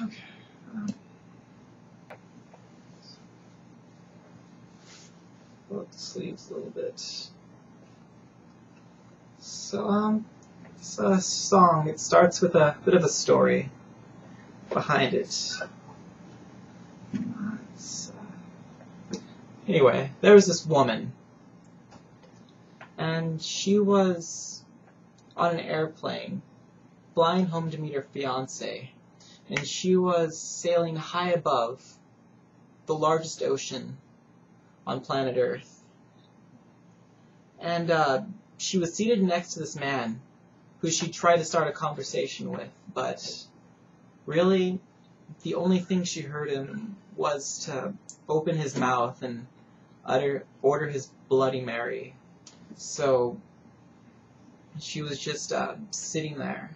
Okay. Pull up the sleeves a little bit. So, it's a song. It starts with a bit of a story behind it. Anyway, there was this woman, and she was on an airplane, flying home to meet her fiancé, and she was sailing high above the largest ocean on planet Earth. And she was seated next to this man who she tried to start a conversation with, but really the only thing she heard him was to open his mouth and order his Bloody Mary. So she was just sitting there,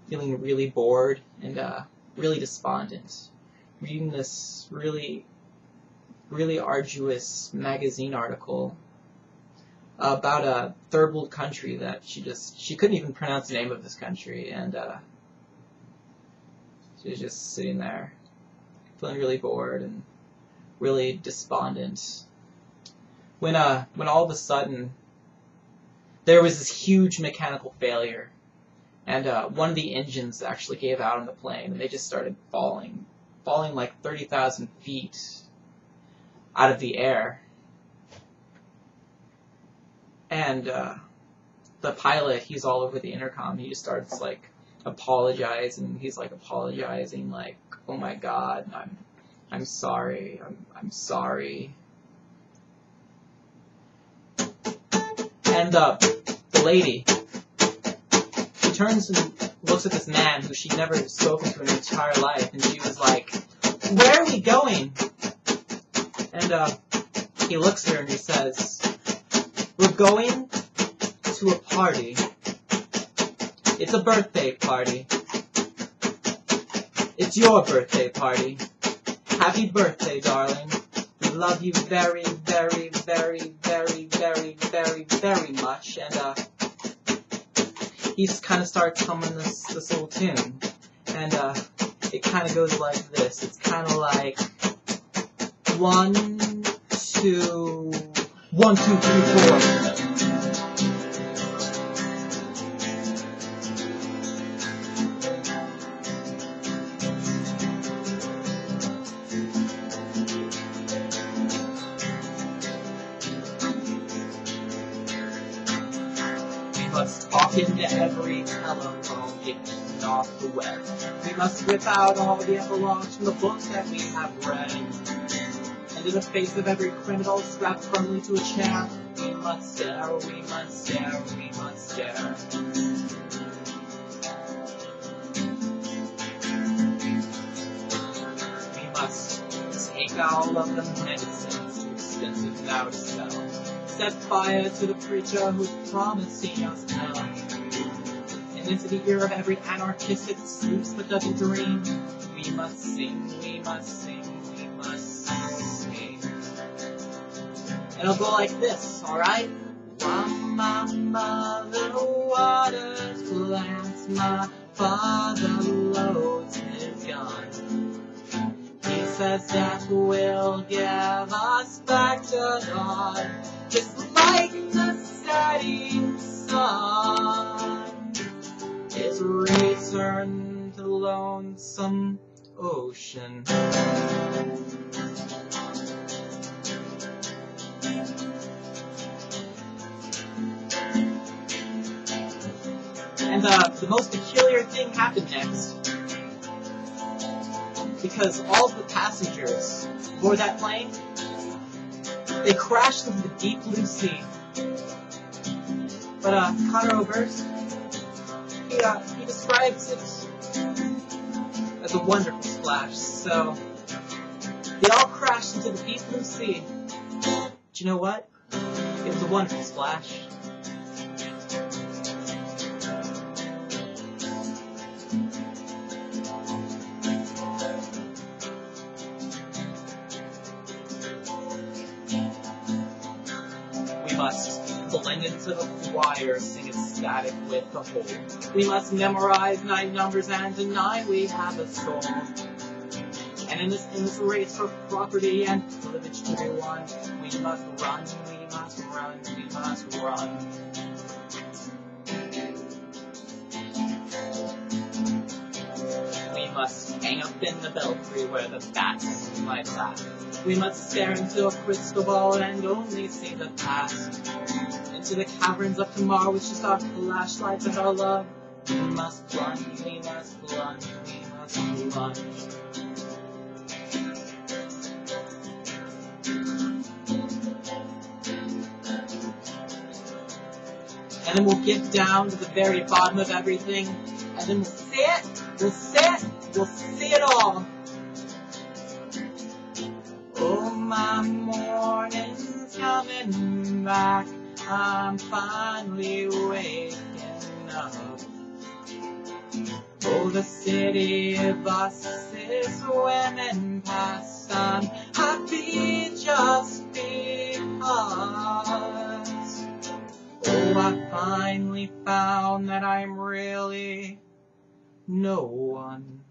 feeling really bored and really despondent, reading this really arduous magazine article about a third world country that she couldn't even pronounce the name of this country, and she was just sitting there, feeling really bored and really despondent. When all of a sudden there was this huge mechanical failure, and one of the engines actually gave out on the plane, and they just started falling like 30,000 feet out of the air. And the pilot, he's all over the intercom. He just starts apologizing. He's apologizing, "Oh my God, I'm sorry. I'm sorry." And the lady, she turns and looks at this man who she'd never spoken to in her entire life, and she was like, "Where are we going?" And he looks at her and he says, "We're going to a party. It's a birthday party. It's your birthday party. Happy birthday, darling. We love you very, very, very, very, very, very, very much." And he just kind of starts humming this little tune, and it kind of goes like this. It's kind of like 1, 2, 1, 2, 3, 4. We must talk into every telephone, getting off the web. We must rip out all the epilogues from the books that we have read. And in the face of every criminal strapped firmly to a chair, we must stare, we must stare, we must stare. We must take all of the medicines too expensive now to sell. Set fire to the preacher who's promising us hell. And into the ear of every anarchist that sleeps but doesn't dream, we must sing, we must sing, we must sing. And it'll go like this, alright? While my mother waters plants, my father loads his gun. He says that will give us back to God, just like the setting sun is returned to lonesome ocean. And the most peculiar thing happened next, because all of the passengers aboard that plane, they crashed into the deep blue sea. But Connor Oberst, he describes it as a wonderful splash. So they all crashed into the deep blue sea. But you know what? It was a wonderful splash. blend into the choir, sing ecstatic with the whole. We must memorize 9 numbers and deny we have a soul. And in this race for property and privilege to be won, we must run, we must run, we must run. We must hang up in the belfry where the bats might laugh. We must stare into a crystal ball and only see the past. Into the caverns of tomorrow with just our flashlights and our love. We must plunge, we must plunge, we must plunge. And then we'll get down to the very bottom of everything, and then we'll see it all. Oh, my morning's coming back, I'm finally waking up. Oh, the city buses swimming past, I'm happy just because. Oh, I finally found that I'm really no one.